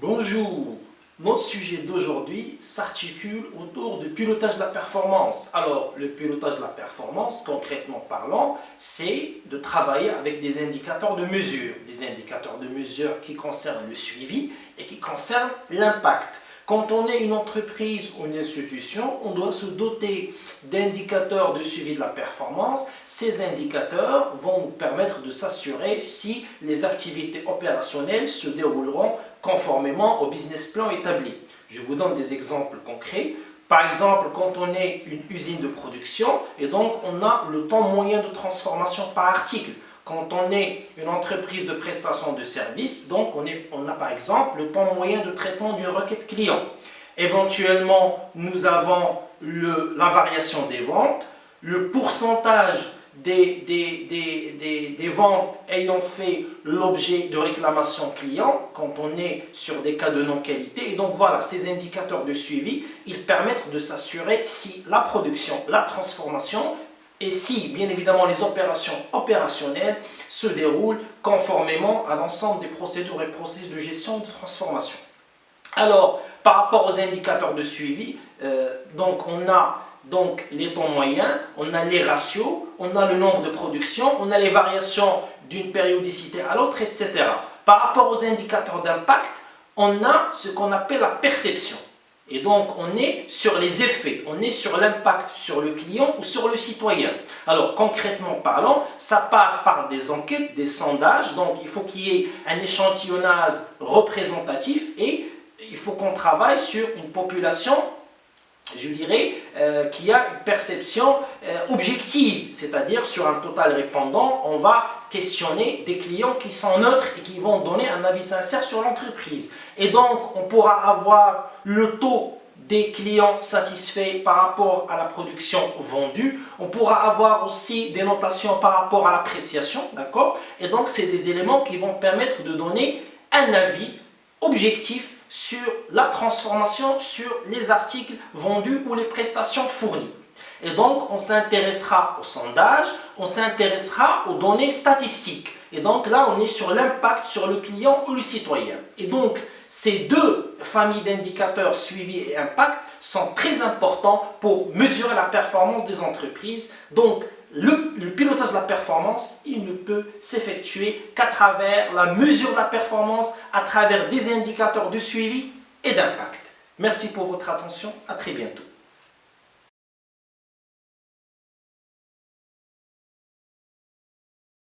Bonjour, notre sujet d'aujourd'hui s'articule autour du pilotage de la performance. Alors, le pilotage de la performance, concrètement parlant, c'est de travailler avec des indicateurs de mesure. Des indicateurs de mesure qui concernent le suivi et qui concernent l'impact. Quand on est une entreprise ou une institution, on doit se doter d'indicateurs de suivi de la performance. Ces indicateurs vont nous permettre de s'assurer si les activités opérationnelles se dérouleront conformément au business plan établi. Je vous donne des exemples concrets. Par exemple, quand on est une usine de production, et donc on a le temps moyen de transformation par article. Quand on est une entreprise de prestation de services, donc on a par exemple le temps moyen de traitement d'une requête client. Éventuellement, nous avons la variation des ventes, le pourcentage des ventes ayant fait l'objet de réclamation client quand on est sur des cas de non-qualité. Et donc voilà, ces indicateurs de suivi, ils permettent de s'assurer si la production, la transformation et si, bien évidemment, les opérations opérationnelles se déroulent conformément à l'ensemble des procédures et processus de gestion de transformation. Alors, par rapport aux indicateurs de suivi, donc on a les temps moyens, on a les ratios, on a le nombre de productions, on a les variations d'une périodicité à l'autre, etc. Par rapport aux indicateurs d'impact, on a ce qu'on appelle la perception. Et donc, on est sur les effets, on est sur l'impact sur le client ou sur le citoyen. Alors, concrètement parlant, ça passe par des enquêtes, des sondages. Donc, il faut qu'il y ait un échantillonnage représentatif et il faut qu'on travaille sur une population, je dirais, qui a une perception objective. C'est-à-dire, sur un total répondant, on va questionner des clients qui sont neutres et qui vont donner un avis sincère sur l'entreprise. Et donc, on pourra avoir le taux des clients satisfaits par rapport à la production vendue. On pourra avoir aussi des notations par rapport à l'appréciation, d'accord? Et donc, c'est des éléments qui vont permettre de donner un avis objectif sur la transformation, sur les articles vendus ou les prestations fournies. Et donc, on s'intéressera au sondage, on s'intéressera aux données statistiques. Et donc là, on est sur l'impact sur le client ou le citoyen. Et donc, ces deux familles d'indicateurs suivi et impact sont très importants pour mesurer la performance des entreprises. Donc, le pilotage de la performance, il ne peut s'effectuer qu'à travers la mesure de la performance, à travers des indicateurs de suivi et d'impact. Merci pour votre attention, à très bientôt.